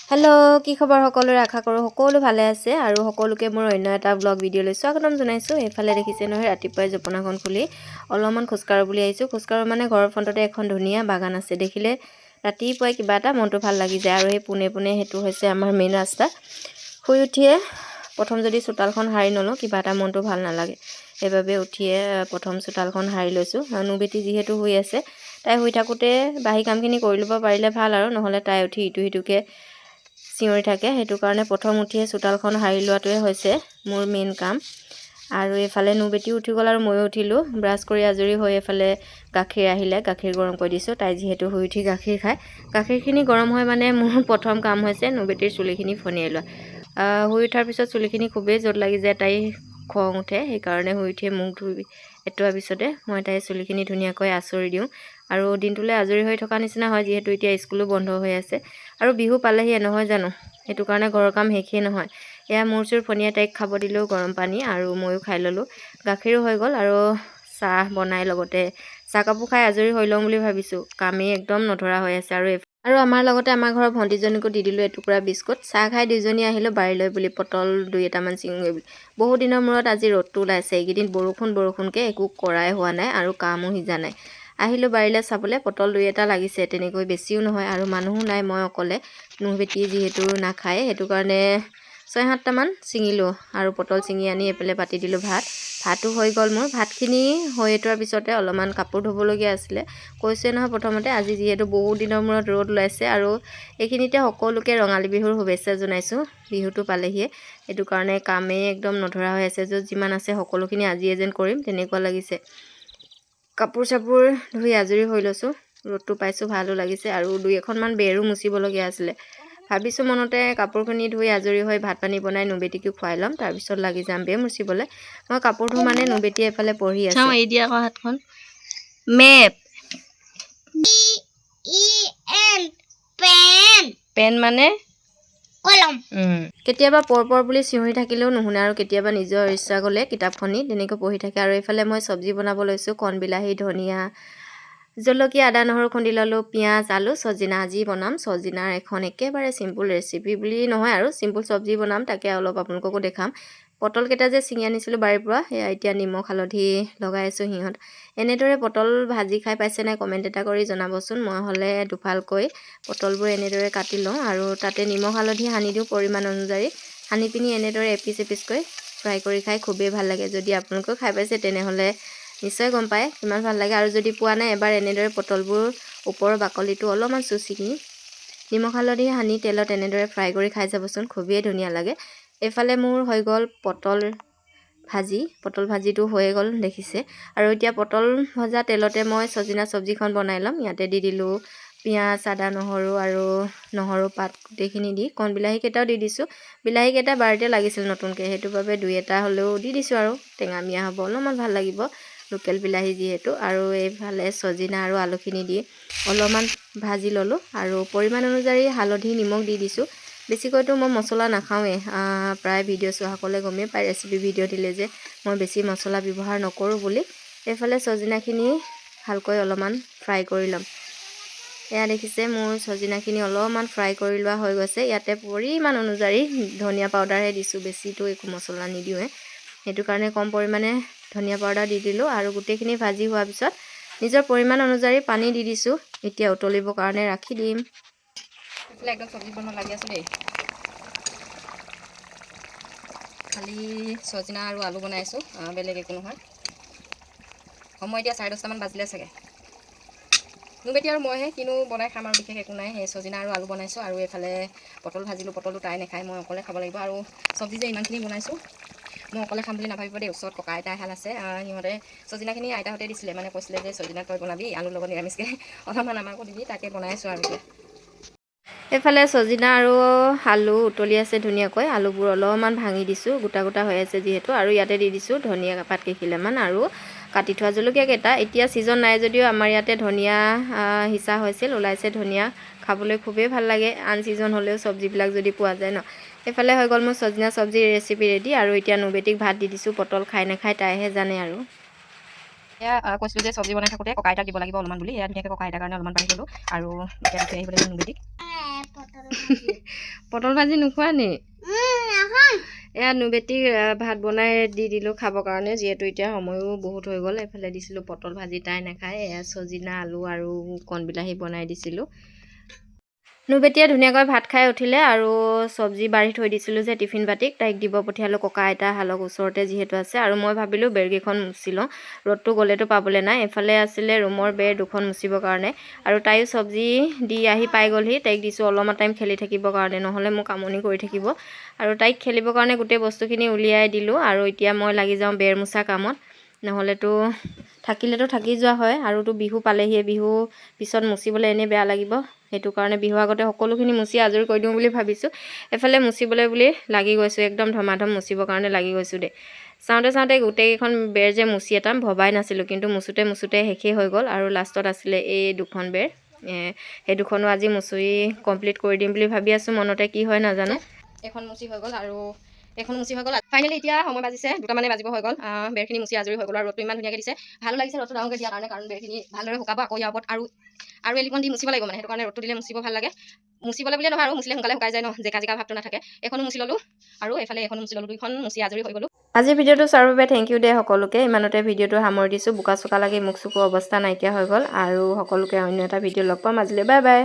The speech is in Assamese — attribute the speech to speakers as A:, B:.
A: হেল্ল' কি খবৰ সকলোৰে আশা কৰোঁ সকলো ভালে আছে আৰু সকলোকে মোৰ অন্য এটা ব্লগ ভিডিঅ'লৈ স্বাগতম জনাইছোঁ। এইফালে দেখিছে নহয় ৰাতিপুৱাই জপনাখন খুলি অলপমান খোজকাঢ়ো বুলি আহিছোঁ। খোজকাঢ়ো মানে ঘৰৰ ফ্ৰণ্টতে এখন ধুনীয়া বাগান আছে, দেখিলে ৰাতিপুৱাই কিবা এটা মনটো ভাল লাগি যায়। আৰু সেই পোনে পোনে সেইটো হৈছে আমাৰ মেইন ৰাস্তা। শুই উঠিয়ে প্ৰথম যদি চোতালখন সাৰি নলওঁ কিবা এটা মনটো ভাল নালাগে, সেইবাবে উঠিয়ে প্ৰথম চোতালখন সাৰি লৈছোঁ। নুবেটি যিহেতু শুই আছে, তাই শুই থাকোঁতে বাহী কামখিনি কৰি ল'ব পাৰিলে ভাল আৰু নহ'লে তাই উঠি ইটো সিটোকৈ চিঞৰি থাকে। সেইটো কাৰণে প্ৰথম উঠিয়ে চোতালখন সাৰি লোৱাটোৱে হৈছে মোৰ মেইন কাম। আৰু এইফালে নুবেটিও উঠি গ'ল আৰু ময়ো উঠিলোঁ। ব্ৰাছ কৰি আজৰি হৈ এইফালে গাখীৰ আহিলে, গাখীৰ গৰম কৰি দিছোঁ। তাই যিহেতু শুই উঠি গাখীৰ খায়, গাখীৰখিনি গৰম হয় মানে মোৰ প্ৰথম কাম হৈছে নুবেটিৰ চুলিখিনি ফনিয়াই লোৱা। শুই উঠাৰ পিছত চুলিখিনি খুবেই য'ত লাগি যায়, তাই খং উঠে। সেইকাৰণে শুই উঠিয়ে মুখ ধুই এটোৱাৰ পিছতে মই তাইৰ চুলিখিনি ধুনীয়াকৈ আঁচুৰি দিওঁ। আৰু দিনটোলৈ আজৰি হৈ থকা নিচিনা হয়, যিহেতু এতিয়া স্কুলো বন্ধ হৈ আছে আৰু বিহু পালেহিয়ে নহয় জানো। সেইটো কাৰণে ঘৰৰ কাম শেষেই নহয়। এয়া মূৰ চুৰ ফনিয়াই তাইক খাব দিলেও গৰম পানী, আৰু ময়ো খাই ল'লোঁ। গাখীৰো হৈ গ'ল আৰু চাহ বনাই লগতে চাহ কাপোৰ খাই আজৰি হৈ লওঁ বুলি ভাবিছোঁ। কামেই একদম নধৰা হৈ আছে। আৰু আমাৰ লগতে আমাৰ ঘৰৰ ভণ্টিজনীকো দি দিলোঁ এটুকুৰা বিস্কুট। চাহ খাই দুইজনী আহিলোঁ বাৰীলৈ বুলি, পটল দুই এটামান ছিঙোগৈ বুলি। বহু দিনৰ মূৰত আজি ৰ'দটো ওলাইছে। এইকেইদিন বৰষুণকৈ একো কৰাই হোৱা নাই আৰু কামো সিজা নাই। আহিলোঁ বাৰীলৈ চাবলৈ, পটল দুই এটা লাগিছে, তেনেকৈ বেছিও নহয় আৰু মানুহো নাই, মই অকলে। নুবেটি যিহেতু নাখায়, সেইটো কাৰণে 6-7টামান ছিঙিলোঁ আৰু পটল ছিঙি আনি এইফালে পাতি দিলোঁ ভাতো হৈ গ'ল মোৰ। ভাতখিনি হৈ যোৱাৰ পিছতে অলপমান কাপোৰ ধুবলগীয়া আছিলে। কৈছোৱে নহয় প্ৰথমতে, আজি যিহেতু বহুত দিনৰ মূৰত ৰ'দ ওলাইছে আৰু এইখিনিতে সকলোকে ৰঙালী বিহুৰ শুভেচ্ছা জনাইছোঁ। বিহুটো পালেহিয়ে, সেইটো কাৰণে কামেই একদম নধৰা হৈ আছে। য'ত যিমান আছে সকলোখিনি আজিয়ে যেন কৰিম তেনেকুৱা লাগিছে। কাপোৰ চাপোৰ ধুই আজৰি হৈ লৈছোঁ। ৰ'দটো পাইছোঁ, ভালো লাগিছে আৰু দুই এখনমান বেৰো মুচিবলগীয়া আছিলে। ভাবিছোঁ মনতে কাপোৰখিনি ধুই আজৰি হৈ ভাত পানী বনাই নুবেটিকো খুৱাই ল'ম, তাৰপিছত লাগি যাম বেৰ মুচিবলৈ। মই কাপোৰ ধুওঁ মানে নুবেটিয়ে এফালে পঢ়ি আছে।
B: এই দিয়া আকৌ হাতখন। মেপ
A: পেন মানে
B: কলম।
A: কেতিয়াবা পৰ বুলি চিঞৰি থাকিলেও নুশুনে আৰু কেতিয়াবা নিজৰ ইচ্ছা গ'লে কিতাপখনি তেনেকৈ পঢ়ি থাকে। আৰু এইফালে মই চব্জি বনাব লৈছোঁ। কণ বিলাহী, ধনিয়া, জলকীয়া, আদা নহৰু খুন্দি ল'লোঁ, পিঁয়াজ, আলু, চজিনা। আজি বনাম চজিনাৰ এখন একেবাৰে চিম্পুল ৰেচিপি বুলি নহয় আৰু চিম্পুল চব্জি বনাম, তাকে অলপ আপোনালোককো দেখাম। পটলকেইটা যে ছিঙি আনিছিলোঁ বাৰীৰ পৰা, সেয়া এতিয়া নিমখ হালধি লগাই আছোঁ সিহঁত। এনেদৰে পটল ভাজি খাই পাইছে নাই কমেণ্ট এটা কৰি জনাবচোন। মই হ'লে দুফালকৈ পটলবোৰ এনেদৰে কাটি লওঁ আৰু তাতে নিমখ হালধি সানি দিওঁ পৰিমাণ অনুযায়ী। সানি পিনি এনেদৰে এপিচ এপিচকৈ ফ্ৰাই কৰি খাই খুবেই ভাল লাগে। যদি আপোনালোকেও খাই পাইছে তেনেহ'লে নিশ্চয় গম পায় কিমান ভাল লাগে। আৰু যদি পোৱা নাই, এবাৰ এনেদৰে পটলবোৰ ওপৰৰ বাকলিটো অলপমান চুচি কিনি নিমখ হালধি সানি তেলত এনেদৰে ফ্ৰাই কৰি খাই যাবচোন, খুবেই ধুনীয়া লাগে। এইফালে মোৰ হৈ গ'ল পটল ভাজিটো হৈয়ে গ'ল দেখিছে। আৰু এতিয়া পটল ভজা তেলতে মই চজিনা চব্জিখন বনাই ল'ম। ইয়াতে দি দিলোঁ পিঁয়াজ, আদা, নহৰু আৰু নহৰু পাত গোটেইখিনি দি কণ বিলাহীকেইটাও দি দিছোঁ। বিলাহীকেইটা বাৰীতে লাগিছিল নতুনকৈ, সেইটো বাবে দুই এটা হ'লেও দি দিছোঁ আৰু টেঙামীয়া হ'ব, অলপমান ভাল লাগিব লোকেল বিলাহী যিহেতু। আৰু এইফালে চজিনা আৰু আলুখিনি দি অলপমান ভাজি ল'লোঁ আৰু পৰিমাণ অনুযায়ী হালধি নিমখ দি দিছোঁ। বেছিকৈতো মই মছলা নাখাওঁৱেই, প্ৰায় ভিডিঅ' চোৱাসকলে গমেই পায় ৰেচিপি ভিডিঅ' দিলে যে মই বেছি মছলা ব্যৱহাৰ নকৰোঁ বুলি। এইফালে চজিনাখিনি ভালকৈ অলপমান ফ্ৰাই কৰি ল'ম। এয়া দেখিছে মোৰ চজিনাখিনি অলপমান ফ্ৰাই কৰি লোৱা হৈ গৈছে। ইয়াতে পৰিমাণ অনুযায়ী ধনিয়া পাউডাৰহে দিছোঁ, বেছিতো একো মছলা নিদিওঁৱে, সেইটো কাৰণে কম পৰিমাণে ধনিয়া পাউডাৰ দি দিলোঁ। আৰু গোটেইখিনি ভাজি হোৱাৰ পিছত নিজৰ পৰিমাণ অনুযায়ী পানী দি দিছোঁ। এতিয়া উতলিবৰ কাৰণে ৰাখি দিম। এইফালে একদম চব্জি বনাব লাগি আছোঁ দেই। খালি চজিনা আৰু আলু বনাইছোঁ, বেলেগ একো নহয়। সময় এতিয়া 10:30মান বাজিলে চাগে। নুবেটি আৰু মইহে কিনো বনাই খাম আৰু বিশেষ একো নাই। সেই চজিনা আৰু আলু বনাইছোঁ আৰু এইফালে পটল ভাজিলোঁ। পটলটো তাই নাখায়, মই অকলে খাব লাগিব। আৰু চব্জি যে ইমানখিনি বনাইছোঁ, মই অকলে খাম বুলি নাভাবিব দেই। ওচৰত ককা আইতা এহাল আছে, সিহঁতে চজিনাখিনি আইতাহঁতে দিছিলে, মানে কৈছিলে যে চজিনা তই বনাবি আলুৰ লগত নিৰামিষকৈ অলপমান আমাকো দিবি, তাকে বনাইছোঁ আৰু এতিয়া। এইফালে চজিনা আৰু আলু উতলি আছে ধুনীয়াকৈ। আলুবোৰ অলপমান ভাঙি দিছোঁ, গোটা গোটা হৈ আছে যিহেতু। আৰু ইয়াতে দি দিছোঁ ধনিয়া পাত কেইখিলামান আৰু কাটি থোৱা জলকীয়া কেইটা। এতিয়া ছিজন নাই যদিও আমাৰ ইয়াতে ধনিয়া সিঁচা হৈছিল, ওলাইছে ধনিয়া, খাবলৈ খুবেই ভাল লাগে। আন ছিজন হ'লেও চব্জিবিলাক যদি পোৱা যায় ন। এইফালে হৈ গ'ল মোৰ চজিনা চব্জিৰ ৰেচিপি ৰেডি। আৰু এতিয়া নুবেটিক ভাত দি দিছোঁ। পটল খাই নাখায় তাইহে জানে আৰু।
C: এয়া কৈছিলোঁ যে চব্জি বনাই থাকোঁতে ককা আইতাক দিব লাগিব অলপমান বুলি এয়া ধুনীয়াকৈ ককা আইতাৰ কাৰণে অলপমান পানী ল'লোঁ আৰু এতিয়া দি থৈ আহিবলৈ নুবেদিক
A: পটল ভাজি নোখোৱা নি এয়া নুবেটিক ভাত বনাই দি দিলোঁ খাবৰ কাৰণে যিহেতু এতিয়া সময়ো বহুত হৈ গ'ল এফালে দিছিলোঁ পটল ভাজি তাই নাখায় এয়া চজিনা আলু আৰু কণবিলাহী বনাই দিছিলোঁ নুবেটিয়ে ধুনীয়াকৈ ভাত খাই উঠিলে আৰু চব্জি বাঢ়ি থৈ দিছিলোঁ যে টিফিন বাতিক তাইক দিব পঠিয়ালোঁ ককা আইতা হালক ওচৰতে যিহেতু আছে আৰু মই ভাবিলোঁ বেৰকেইখন মুচি লওঁ ৰ'দটো গ'লেতো পাবলৈ নাই এফালে আছিলে ৰুমৰ বেৰ দুখন মুচিবৰ কাৰণে আৰু তাইও চব্জি দি আহি পাই গ'লহি তাইক দিছোঁ অলপমান টাইম খেলি থাকিবৰ কাৰণে নহ'লে মোক আমনি কৰি থাকিব আৰু তাইক খেলিবৰ কাৰণে গোটেই বস্তুখিনি উলিয়াই দিলোঁ আৰু এতিয়া মই লাগি যাওঁ বেৰ মোচা কামত নহ'লেতো থাকিলেতো থাকি যোৱা হয় আৰুতো বিহু পালেহিয়ে বিহু পিছত মুচিবলৈ এনেই বেয়া লাগিব সেইটো কাৰণে বিহুৰ আগতে সকলোখিনি মুচি আজৰি কৰি দিওঁ বুলি ভাবিছোঁ এফালে মুচিবলৈ বুলি লাগি গৈছোঁ একদম ধমাধম মুচিবৰ কাৰণে লাগি গৈছোঁ দেই চাওঁতে গোটেইকেইখন বেৰ যে মুচি এটাম ভবাই নাছিলোঁ কিন্তু মুচোতে শেষেই হৈ গ'ল আৰু লাষ্টত আছিলে এই দুখন বেৰ সেই দুখনো আজি মুচি কমপ্লিট কৰি দিম বুলি ভাবি আছোঁ মনতে কি হয় নাজানো এখন মুচি হৈ গ'ল আৰু এখন মুচি হৈ গ'ল ফাইনেলি এতিয়া সময় বাজিছে 2টা মানে বাজিব হৈ গ'ল বেৰখিনি মুচি আজৰি হৈ গ'ল আৰু ৰ'দটো ইমান ধুনীয়াকৈ দিছে ভালো লাগিছে ৰ'দটো ডাঙৰকৈ দিয়াৰ কাৰণে কাৰণ বেৰখিনি ভালদৰে শুকাব আকৌ ইয়াৰ ওপৰত আৰু এলিকণ দি মুচিব লাগিব মানে সেইটো কাৰণে ৰ'দটো দিলে মুচিব ভাল লাগে মুচিবলৈ বুলিয়ে নহয় আৰু মুচিলে সোনকালে শুকাই যায় ন জেকা ভাৱটো নাথাকে এখনো মুচি ল'লোঁ আৰু এইফালে এখনো মুচি ল'লোঁ দুইখন মুচি আজৰি হৈ গ'লোঁ আজিৰ ভিডিঅ'টো চোৱাৰ বাবে থেংক ইউ দে সকলোকে ইমানতে ভিডিঅ'টো সামৰি দিছোঁ বোকা চোকা লাগি মুখ চুকু অৱস্থা নাইকিয়া হৈ গ'ল আৰু সকলোকে অন্য এটা ভিডিঅ' লগ পাম আজিলৈ বাই বাই